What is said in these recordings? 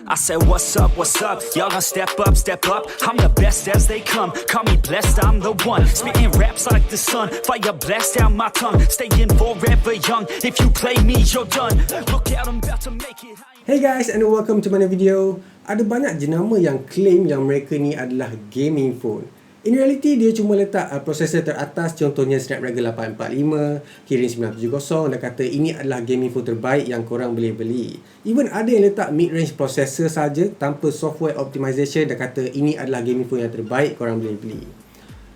I said, what's up, y'all gonna step up, I'm the best as they come, call me blessed, I'm the one, spitting raps like the sun, fire blast out my tongue, staying forever young, if you play me, you're done, look out, I'm about to make it. Hey guys, and welcome to my video. Ada banyak jenama yang claim yang mereka ni adalah gaming phone. In reality, dia cuma letak prosesor teratas, contohnya Snapdragon 845, Kirin 970 dan kata ini adalah gaming phone terbaik yang korang boleh beli. Even ada yang letak mid-range processor saja tanpa software optimization dan kata ini adalah gaming phone yang terbaik korang boleh beli.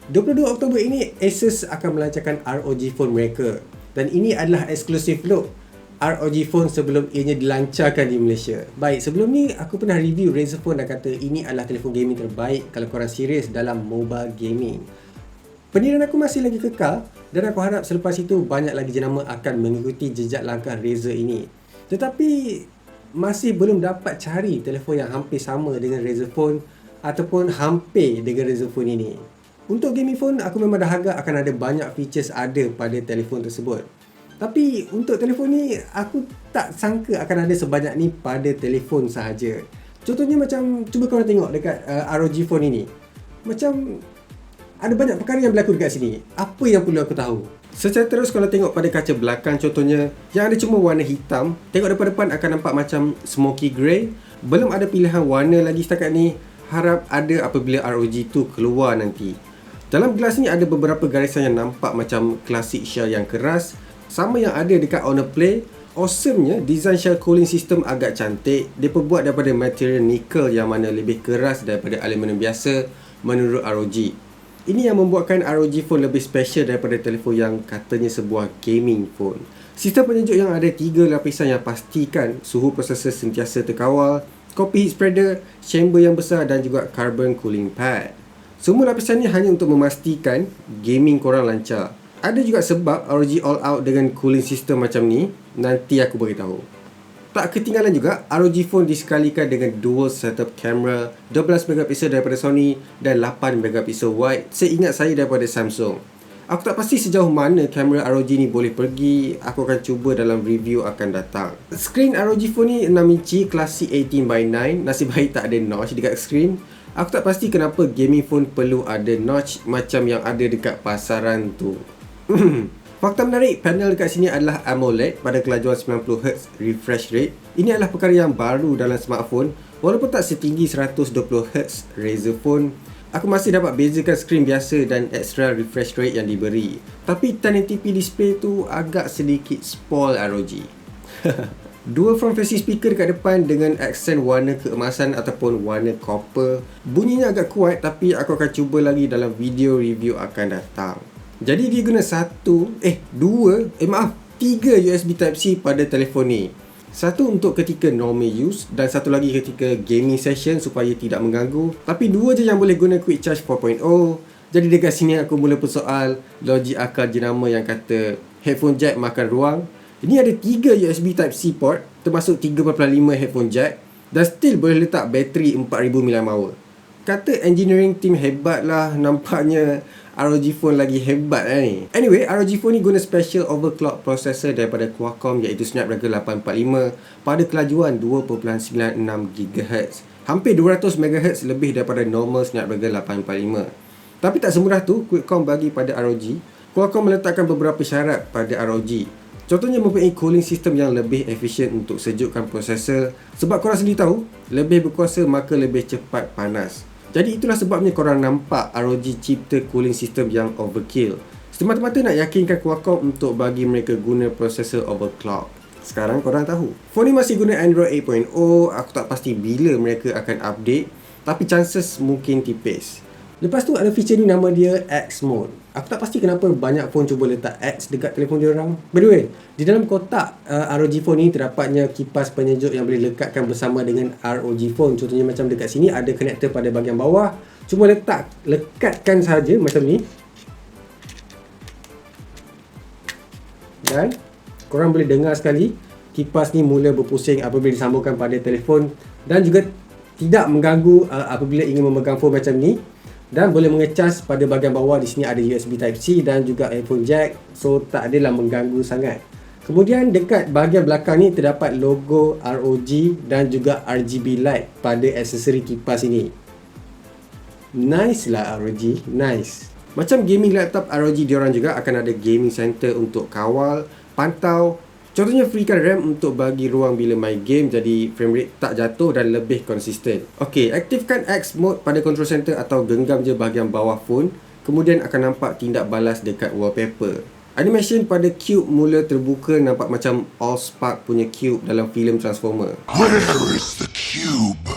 22 Oktober ini, Asus akan melancarkan ROG Phone mereka. Dan ini adalah exclusive look ROG Phone sebelum ianya dilancarkan di Malaysia. Baik, sebelum ni aku pernah review Razer Phone dan kata ini adalah telefon gaming terbaik kalau korang serius dalam mobile gaming. Pendirian aku masih lagi kekal dan aku harap selepas itu banyak lagi jenama akan mengikuti jejak langkah Razer ini. Tetapi masih belum dapat cari telefon yang hampir sama dengan Razer Phone ataupun hampir dengan Razer Phone ini. Untuk gaming phone, aku memang dah harap akan ada banyak features ada pada telefon tersebut. Tapi untuk telefon ni, aku tak sangka akan ada sebanyak ni pada telefon sahaja. Contohnya macam, cuba korang tengok dekat ROG Phone ini. Macam, ada banyak perkara yang berlaku dekat sini. Apa yang perlu aku tahu? Secara terus kalau tengok pada kaca belakang contohnya, yang ada cuma warna hitam. Tengok depan-depan akan nampak macam smoky grey. Belum ada pilihan warna lagi setakat ni. Harap ada apabila ROG tu keluar nanti. Dalam gelas ni ada beberapa garisan yang nampak macam klasik shell yang keras. Sama yang ada dekat Honor Play. Awesome-nya, design shell cooling system agak cantik. Dia perbuat daripada material nickel yang mana lebih keras daripada aluminium biasa menurut ROG. Ini yang membuatkan ROG Phone lebih special daripada telefon yang katanya sebuah gaming phone. Sistem penyejuk yang ada 3 lapisan yang pastikan suhu prosesor sentiasa terkawal, copy heat spreader, chamber yang besar dan juga carbon cooling pad. Semua lapisan ni hanya untuk memastikan gaming korang lancar. Ada juga sebab ROG all out dengan cooling system macam ni. Nanti aku beritahu. Tak ketinggalan juga, ROG Phone disekalikan dengan dual setup kamera, 12MP daripada Sony dan 8MP wide seingat saya daripada Samsung. Aku tak pasti sejauh mana kamera ROG ni boleh pergi. Aku akan cuba dalam review akan datang. Screen ROG Phone ni 6 inci klasik 18:9. Nasib baik tak ada notch dekat screen. Aku tak pasti kenapa gaming phone perlu ada notch macam yang ada dekat pasaran tu. Fakta menarik, panel dekat sini adalah AMOLED pada kelajuan 90Hz refresh rate. Ini adalah perkara yang baru dalam smartphone. Walaupun tak setinggi 120Hz Razer Phone, aku masih dapat bezakan skrin biasa dan extra refresh rate yang diberi. Tapi 1080p display tu agak sedikit spoil ROG. Dua front facing speaker dekat depan dengan aksen warna keemasan ataupun warna copper. Bunyinya agak kuat tapi aku akan cuba lagi dalam video review akan datang. Jadi dia guna tiga USB Type-C pada telefon ni. Satu untuk ketika normal use dan satu lagi ketika gaming session supaya tidak mengganggu. Tapi dua je yang boleh guna Quick Charge 4.0. Jadi dekat sini aku mula persoal logik akal jenama yang kata headphone jack makan ruang. Ini ada 3 USB Type-C port termasuk 3.5 headphone jack dan still boleh letak bateri 4000 mAh. Kata engineering team hebat lah, nampaknya ROG Phone lagi hebat ni. Anyway, ROG Phone ni guna special overclock processor daripada Qualcomm iaitu Snapdragon 845 pada kelajuan 2.96 GHz. Hampir 200 MHz lebih daripada normal Snapdragon 845. Tapi tak semudah tu Qualcomm bagi pada ROG. Qualcomm meletakkan beberapa syarat pada ROG. Contohnya mempunyai cooling system yang lebih efisien untuk sejukkan prosesor. Sebab korang sendiri tahu, lebih berkuasa maka lebih cepat panas. Jadi itulah sebabnya korang nampak ROG cipta cooling system yang overkill. Semata-mata nak yakinkan Qualcomm untuk bagi mereka guna prosesor overclock. Sekarang korang tahu. Phone ni masih guna Android 8.0. Aku tak pasti bila mereka akan update. Tapi chances mungkin tipis. Lepas tu ada feature ni nama dia X Mode. Aku tak pasti kenapa banyak phone cuba letak X dekat telefon dia orang. By the way, di dalam kotak ROG Phone ni terdapatnya kipas penyejuk yang boleh lekatkan bersama dengan ROG Phone. Contohnya macam dekat sini ada connector pada bahagian bawah. Cuma lekatkan saja macam ni. Dan korang boleh dengar sekali kipas ni mula berpusing apabila disambungkan pada telefon dan juga tidak mengganggu apabila ingin memegang phone macam ni. Dan boleh mengecas pada bahagian bawah. Di sini ada USB Type-C dan juga headphone jack. So tak adalah mengganggu sangat. Kemudian dekat bahagian belakang ni terdapat logo ROG dan juga RGB light pada aksesori kipas ini. Nice lah ROG, nice. Macam gaming laptop ROG, diorang juga akan ada gaming center untuk kawal, pantau. Contohnya freekan RAM untuk bagi ruang bila main game jadi frame rate tak jatuh dan lebih konsisten. Okey, aktifkan X mode pada control center atau genggam je bahagian bawah phone. Kemudian akan nampak tindak balas dekat wallpaper. Animation pada cube mula terbuka nampak macam Allspark punya cube dalam filem Transformer. Where is the cube?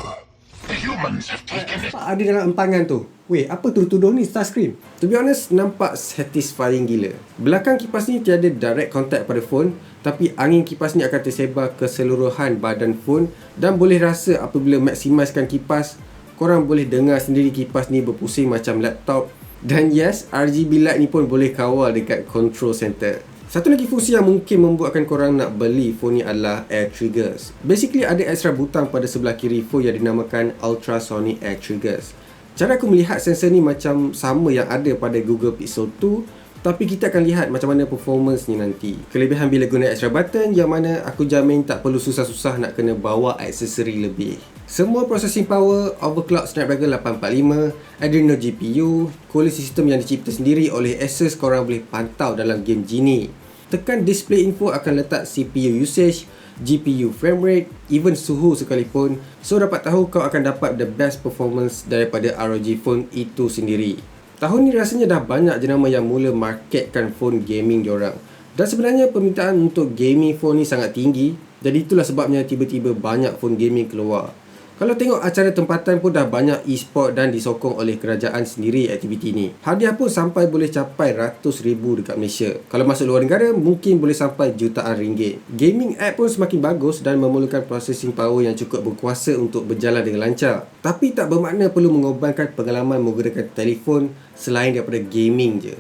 The humans have taken it. Ada dalam empangan tu. Weh, apa tuduh ni Starscream? To be honest, nampak satisfying gila. Belakang kipas ni tiada direct contact pada phone, tapi angin kipas ni akan tersebar keseluruhan badan phone dan boleh rasa apabila maksimiskan kipas, korang boleh dengar sendiri kipas ni berpusing macam laptop. Dan yes, RGB light ni pun boleh kawal dekat control center. Satu lagi fungsi yang mungkin membuatkan korang nak beli phone ni adalah air triggers. Basically ada extra butang pada sebelah kiri phone yang dinamakan ultrasonic air triggers. Cara aku melihat sensor ni macam sama yang ada pada Google Pixel 2, tapi kita akan lihat macam mana performance ni nanti. Kelebihan bila guna extra button yang mana aku jamin tak perlu susah-susah nak kena bawa aksesori lebih. Semua processing power, overclock Snapdragon 845, Adreno GPU, cooling system yang dicipta sendiri oleh Asus korang boleh pantau dalam game Genie. Tekan display info akan letak CPU usage, GPU frame rate, even suhu sekalipun, so dapat tahu kau akan dapat the best performance daripada ROG Phone itu sendiri. Tahun ni rasanya dah banyak jenama yang mula marketkan phone gaming diorang. Dan sebenarnya permintaan untuk gaming phone ni sangat tinggi, jadi itulah sebabnya tiba-tiba banyak phone gaming keluar. Kalau tengok acara tempatan pun dah banyak e-sport dan disokong oleh kerajaan sendiri aktiviti ni. Hadiah pun sampai boleh capai ratus ribu dekat Malaysia. Kalau masuk luar negara, mungkin boleh sampai jutaan ringgit. Gaming app pun semakin bagus dan memerlukan processing power yang cukup berkuasa untuk berjalan dengan lancar. Tapi tak bermakna perlu mengorbankan pengalaman menggunakan telefon selain daripada gaming je.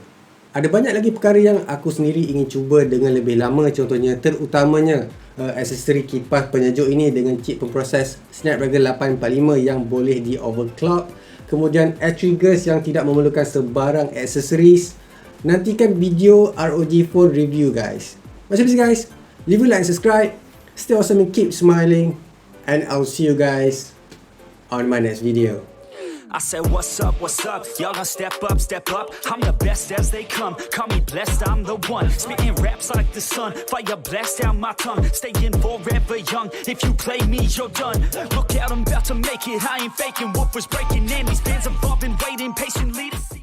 Ada banyak lagi perkara yang aku sendiri ingin cuba dengan lebih lama, contohnya terutamanya aksesori kipas penyejuk ini dengan chip pemproses Snapdragon 845 yang boleh di overclock, kemudian air triggers yang tidak memerlukan sebarang aksesoris. Nantikan video ROG Phone review guys. Macam ni guys, leave a like and subscribe, stay awesome and keep smiling, and I'll see you guys on my next video. I said, what's up, y'all gonna step up, I'm the best as they come, call me blessed, I'm the one, spitting raps like the sun, fire blast down my tongue, staying forever young, if you play me, you're done, look out, I'm about to make it, I ain't faking, wolf was breaking, and these fans have all been waiting patiently to